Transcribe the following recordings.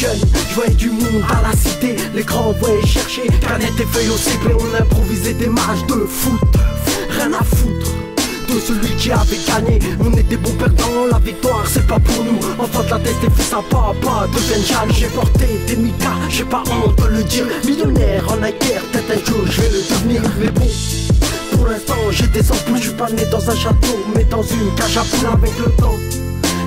jeune, je voyais du monde à la cité. Les grands voyaient chercher canettes et feuilles au CP. On improvisait des matchs de foot, rien à foutre de celui qui avait gagné. On était bons perdants, la victoire c'est pas pour nous. Enfant de la tête et fils à papa deviennent jaloux. J'ai porté des micas, j'ai pas honte de le dire. Millionnaire en guerre, peut-être un jour je vais le devenir. Mais bon, pour l'instant j'ai des ampoules. Je suis pas né dans un château mais dans une cage à poules. Avec le temps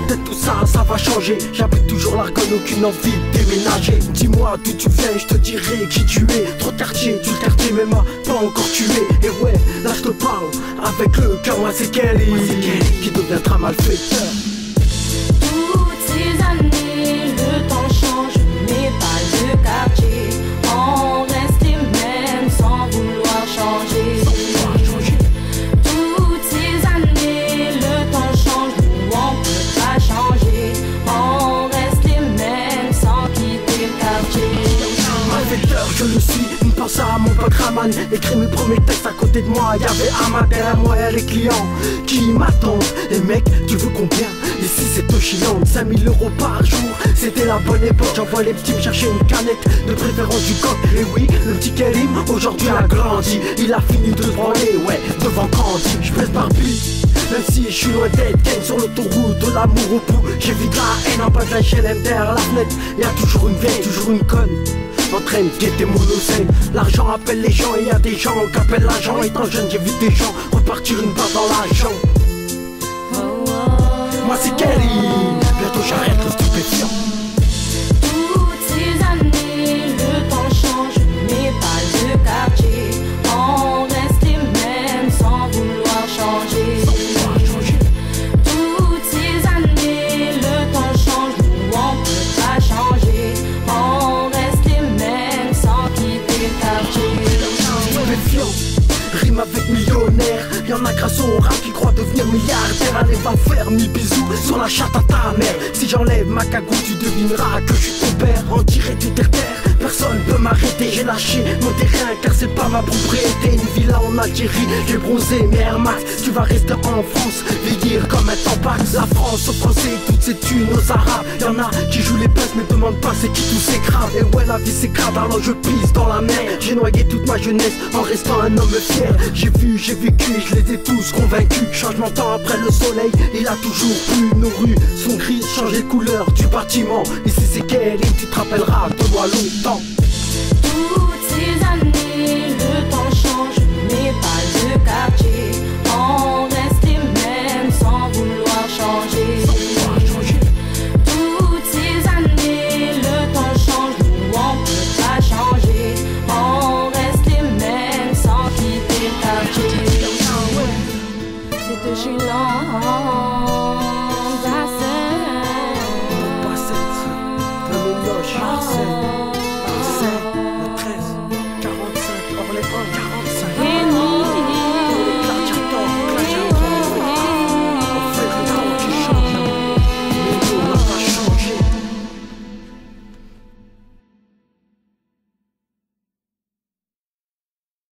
peut-être tout ça, ça va changer. J'habite toujours l'Argonne, aucune envie de déménager. Dis-moi d'où tu viens, je te dirai qui tu es. Trop de quartier, tu le quartier mais m'a pas encore tué. Et ouais, là je te parle avec le cœur, moi c'est Kelly qui deviendra malfaiteur. Toutes ces années, le temps change, mais pas le quartier. On reste les mêmes sans vouloir changer. Toutes ces années, le temps change, nous on peut pas changer. On reste les mêmes sans quitter le quartier. Malfaiteur, je le suis, une pensée à mon pote Raman. Écrit mes premiers textes à côté de moi, y'avait Ahmad derrière moi et les clients qui m'attendent. Et mec, tu veux combien? Ici c'est oscillant, 5000 € par jour, c'était la bonne époque. J'envoie les petits me chercher une canette, de préférence du coq. Et oui, le petit Kerim, aujourd'hui a grandi. Il a fini de branler, ouais, devant Candy. J'presse barbille, même si je suis loin d'être gang sur l'autoroute de l'amour au bout. J'évite la haine en bas de la HLM derrière la fenêtre. Y'a toujours une vieille, toujours une conne en train de guetter mon oseille. L'argent appelle les gens et y'a des gens qui appellent l'agent. Étant jeune j'ai vu des gens repartir une balle dans l'argent. Moi c'est Kelly, bientôt j'arrête le stupéfiant. Toutes ces années, le temps change, mais pas le quartier. On reste les mêmes sans vouloir changer. Toutes ces années, le temps change, nous on peut pas changer. On reste les mêmes sans quitter le quartier. Stupéfiant, rime avec millionnaire. Y'en a grâce au rap qui croient devenir milliardaire. Allez va faire 1000 bisous sur la chatte à ta mère. Si j'enlève ma cagoule tu devineras que je suis ton père. En direct du terre-terre, personne peut m'arrêter. J'ai lâché mon terrain car c'est pas ma propriété. Une villa en Algérie, j'ai bronzé mes Air Max. Tu vas rester en France, vieillir comme un tampax. La France aux Français, toutes ces thunes aux Arabes. Y'en a qui jouent les pinces mais demandent pas c'est qui tout c'est grave. Et ouais la vie c'est grave alors je pisse dans la mer. J'ai noyé toute ma jeunesse en restant un homme fier. J'ai vu, j'ai vécu, je les ai tous convaincus. Changement de temps après le soleil, il a toujours plu. Nos rues sont grises, change les couleurs du bâtiment. Ici c'est Kelly, tu te rappelleras de moi longtemps. Toutes ces années, le temps change, mais pas le quartier. On reste les mêmes sans vouloir changer. Toutes ces années, le temps change, nous on peut pas changer. On reste les mêmes sans quitter le quartier. C'est de Gilan.